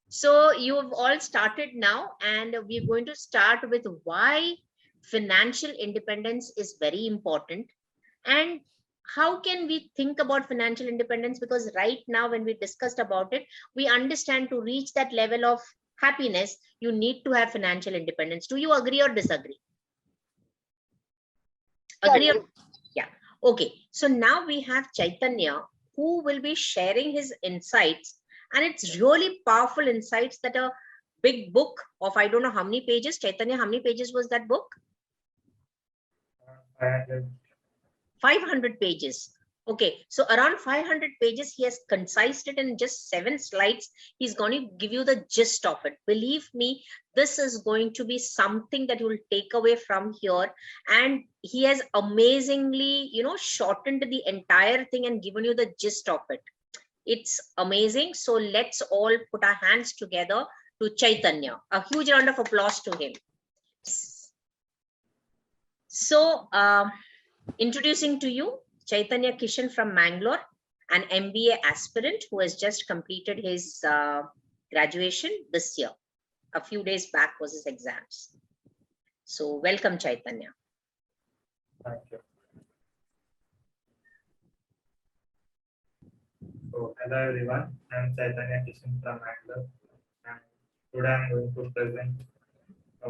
So you've all started now, and we're going to start with why financial independence is very important, and how can we think about financial independence, because right now when we discussed about it, we understand to reach that level of happiness you need to have financial independence. Do you agree or disagree? Agree or yeah. Okay, so now we have Chaitanya, who will be sharing his insights, and it's really powerful insights that a big book of I don't know how many pages. Chaitanya, how many pages was that book? 500. 500 pages. Okay, so around 500 pages, he has concised it in just 7 slides. He's going to give you the gist of it. Believe me, this is going to be something that you will take away from here. And he has amazingly, shortened the entire thing and given you the gist of it. It's amazing. So let's all put our hands together to Chaitanya. A huge round of applause to him. So, introducing to you Chaitanya Kishan from Mangalore, an MBA aspirant who has just completed his graduation this year. A few days back was his exams. So welcome, Chaitanya. Thank you. So hello everyone, I am Chaitanya Kishan from Mangalore, and today I am going to present a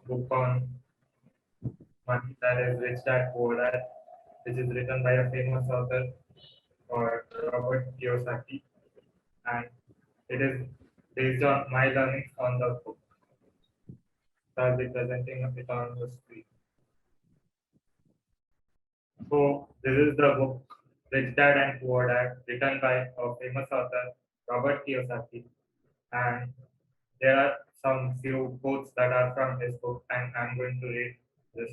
book on money, that is Rich Dad Poor Dad, which is written by a famous author called Robert Kiyosaki, and it is based on my learnings on the book. So I'll be presenting it on the screen. So this is the book Rich Dad and Poor Dad, written by a famous author Robert Kiyosaki, and there are some few quotes that are from his book, and I'm going to read this.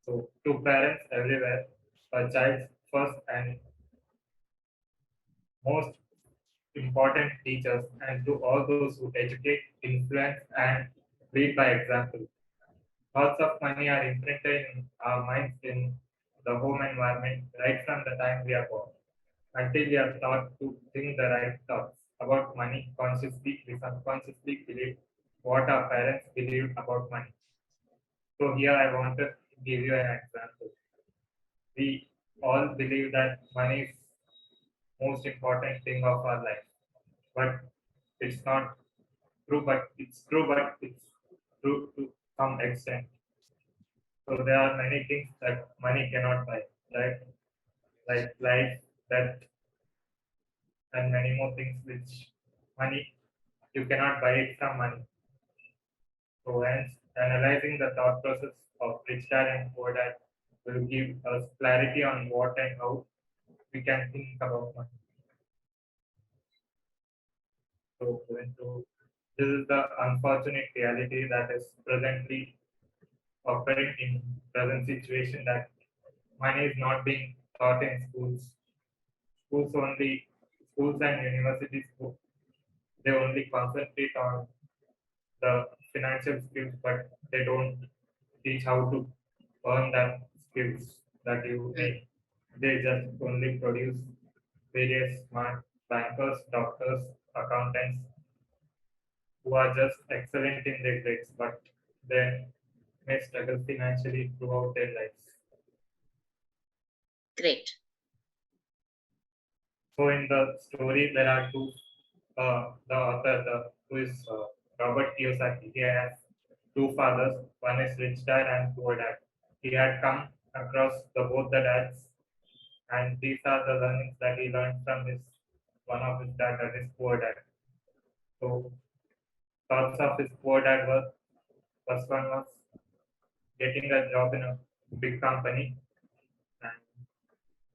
So, to parents everywhere, a child's first and most important teachers, and to all those who educate, influence, and lead by example. Thoughts of money are imprinted in our minds in the home environment right from the time we are born. Until we are taught to think the right thoughts about money consciously, we subconsciously believe what our parents believe about money. So here I want to give you an example. We all believe that money is most important thing of our life, but it's not true. But it's true, but it's true to some extent. So there are many things that money cannot buy, right? Like life, death, and many more things which money you cannot buy it from money. So hence, analyzing the thought process of rich dad and poor dad will give us clarity on what and how we can think about money. So this is the unfortunate reality that is presently occurring in present situation, that money is not being taught in schools. Schools and universities, they only concentrate on the financial skills, but they don't teach how to earn that skills that you need. They just only produce various smart bankers, doctors, accountants who are just excellent in their grades, but then may struggle financially throughout their lives. Great. So in the story, there are two. The author, who is Robert Kiyosaki, he has two fathers. One is rich dad and poor dad. He had come across both the dads, and these are the learnings that he learned from his one of his dad, that is poor dad. So thoughts of his poor dad was, first one was getting a job in a big company, and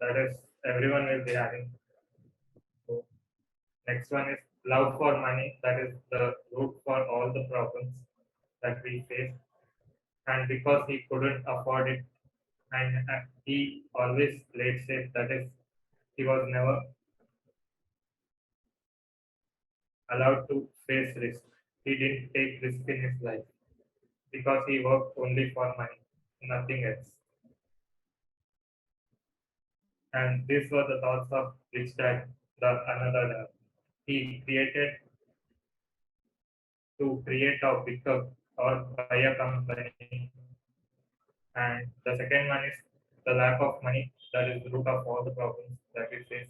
that is everyone will be having. So next one is love for money. That is the root for all the problems that we face. And because he couldn't afford it, and he always played safe. That is, he was never allowed to face risk. He didn't take risk in his life because he worked only for money, nothing else. And these were the thoughts of rich dad, the another dad. he created to create a pickup or buy a company. And the second one is the lack of money that is the root of all the problems that we face.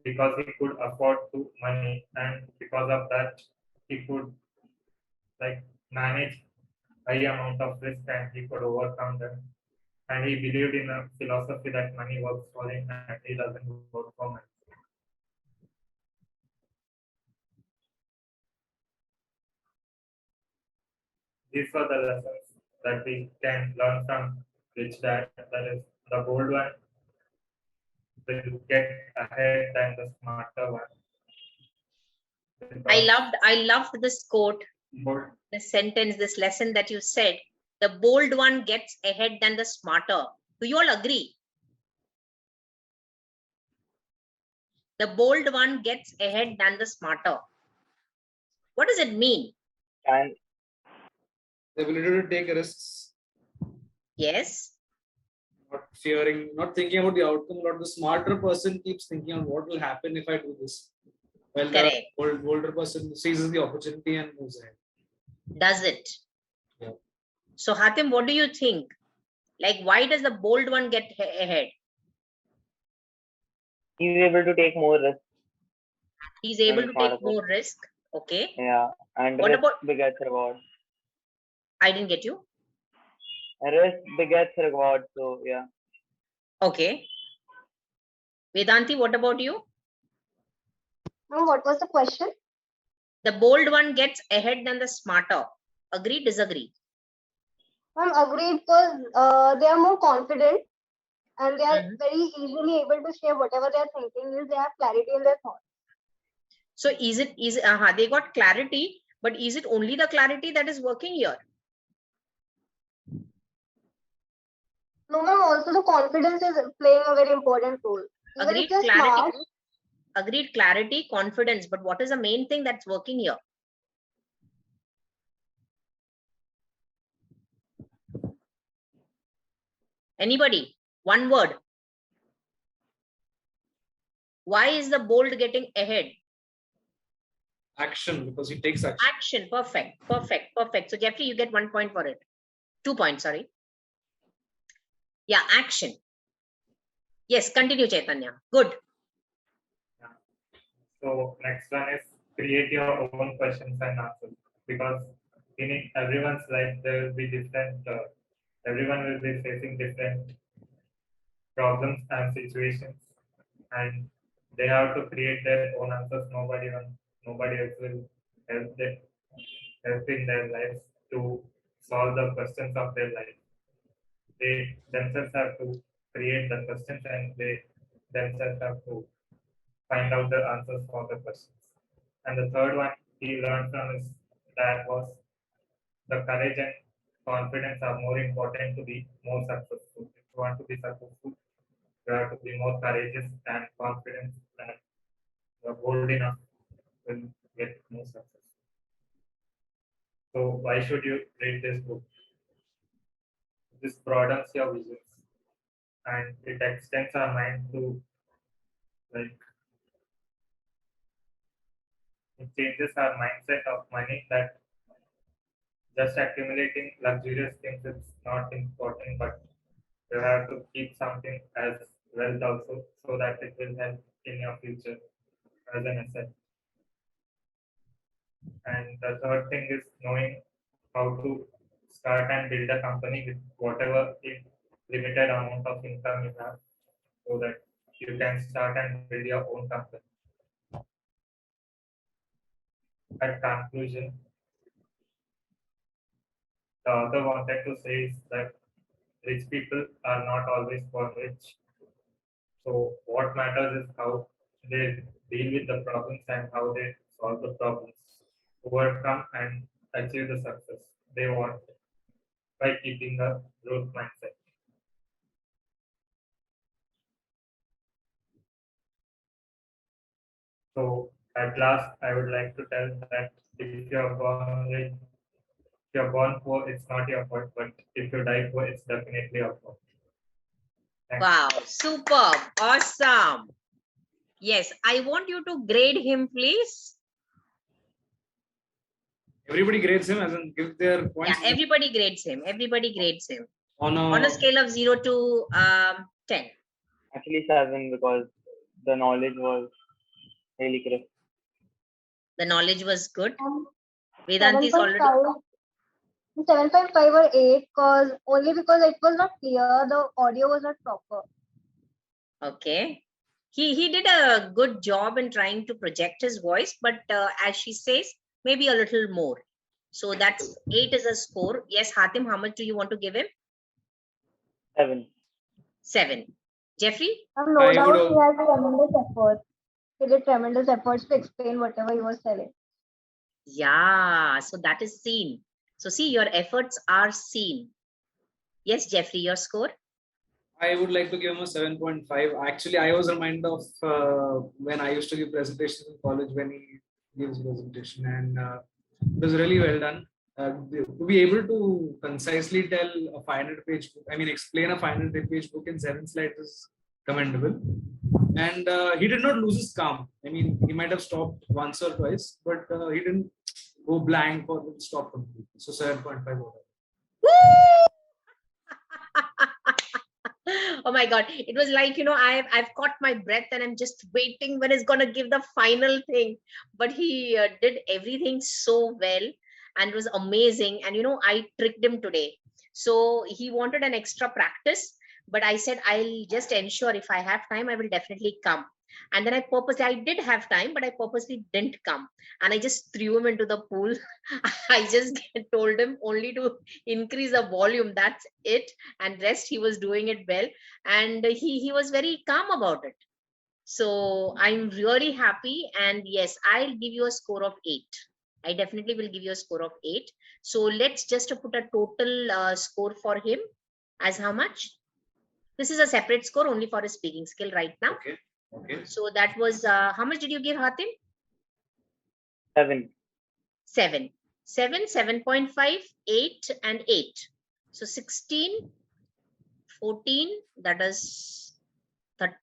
Because he could afford to money, and because of that he could like manage high amount of risk and he could overcome them. And he believed in a philosophy that money works for him and he doesn't work for money. These are the lessons that we can learn from Rich Dad. That is, the bold one will get ahead than the smarter one. I loved this quote, Bold, this sentence, this lesson that you said. The bold one gets ahead than the smarter. Do you all agree? The bold one gets ahead than the smarter. What does it mean? And The ability to take risks, Yes. not fearing, not thinking about the outcome. But the smarter person keeps thinking on what will happen if I do this. While Correct. the older person seizes the opportunity and moves ahead. Does it? Yeah. So Hatim, what do you think? Like, why does the bold one get ahead? he's able to take more risk. He's able to smarter take more risk. Okay. Yeah. And What risk about- begets reward. I didn't get you. Risk begets reward. So yeah. Okay. Vedanti, what about you? No, what was the question? The bold one gets ahead than the smarter. Agree, disagree? Agreed, because they are more confident and they are Mhm. very easily able to share whatever they are thinking, is they have clarity in their thoughts. So they got clarity, but is it only the clarity that is working here? No, ma'am, also the confidence is playing a very important role. Even Agreed, if they're clarity. smart, Agreed, clarity, confidence, but what is the main thing that's working here? Anybody? One word. Why is the bold getting ahead? Action, because he takes action. Action. Perfect. Perfect. Perfect. So Jeffrey, you get 1 point for it. 2 points, sorry. Yeah, action. Yes, continue, Chaitanya. Good. So next one is create your own questions and answers, because in everyone's life there will be different. Everyone will be facing different problems and situations, and they have to create their own answers. Nobody else will help in their lives to solve the questions of their life. They themselves have to create the questions and they themselves have to find out the answers for the questions. And the third one he learned from his dad was the courage and confidence are more important to be more successful. If you want to be successful, you have to be more courageous and confident, and you're bold enough will get more success. So why should you read this book? This broadens your visions and it extends our mind to like it changes our mindset of money, that just accumulating luxurious things is not important, but you have to keep something as wealth also so that it will help in your future as an asset. And the third thing is knowing how to start and build a company with whatever limited amount of income you have, so that you can start and build your own company. At conclusion, the author wanted to say is that rich people are not always born rich. So what matters is how they deal with the problems and how they solve the problems, overcome and achieve the success they want by keeping a growth mindset. So at last, I would like to tell that if you are born rich, if you are born poor, it's not your fault, but if you die poor, it's definitely your fault. Thank you. Wow, superb, awesome. Yes, I want you to grade him, please. Everybody grades him as in give their points Yeah, everybody grades him. Everybody grades him on on a scale of 0 to 10. Actually 7 because the knowledge was really crisp. The knowledge was good. Um, Vedanti is already 7.5, 7.5 or 8 because only because it was not clear, the audio was not proper. okay. He did a good job in trying to project his voice, but as she says, maybe a little more. So that's 8 is a score. Yes, Hatim, how much do you want to give him? 7. 7. Jeffrey? No I doubt would he had tremendous efforts. He did tremendous efforts to explain whatever he was telling. Yeah, so that is seen. So see, your efforts are seen. Yes, Jeffrey, your score? I would like to give him a 7.5. Actually, I was reminded of when I used to give presentations in college when he gives presentation, and it was really well done. To be able to concisely tell a 500-page book, I mean, explain a 500-page book in 7 slides is commendable. And he did not lose his calm. I mean, he might have stopped once or twice, but he didn't go blank or stop completely. So 7.5. Woo! Oh my God. It was like, I've caught my breath and I'm just waiting when it's going to give the final thing. But he did everything so well and it was amazing. And, I tricked him today. So he wanted an extra practice, but I said, I'll just ensure if I have time, I will definitely come. And then I did have time, but I purposely didn't come. And I just threw him into the pool. I just told him only to increase the volume. That's it. And rest, he was doing it well. And he was very calm about it. So I'm really happy. And yes, I'll give you a score of 8. I definitely will give you a score of 8. So let's just put a total score for him as how much? This is a separate score only for his speaking skill right now. Okay. Okay. So that was, how much did you give Hatim? 7. 7. 7, 7.5, 8 and 8. So 16, 14, that is 30,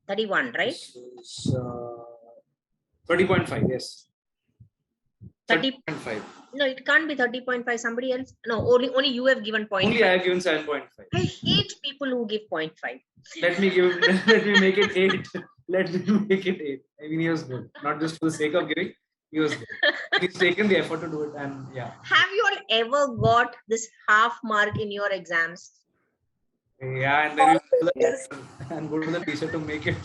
31, right? This is 30.5, yes. 30. 30.5. No, it can't be 30.5. Somebody else. No, only you have given 0.5. Only I have given 7.5. I hate people who give 0.5. Let me make it 8. Let me make it 8. I mean, he was good. Not just for the sake of giving, he was good. He's taken the effort to do it, and yeah. Have you all ever got this half mark in your exams? Yeah, and then you Yes. and go to the teacher to make it.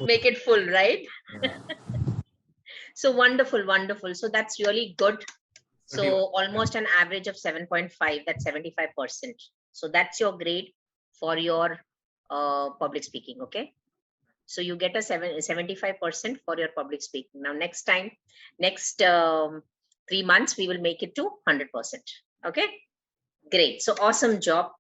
Make it full, right? Yeah. So wonderful, wonderful. So that's really good. So 31. almost an average of 7.5, that's 75%. So that's your grade for your public speaking, okay? So you get a 75% for your public speaking. Now next time, next 3 months, we will make it to 100%, okay? Great, so awesome job.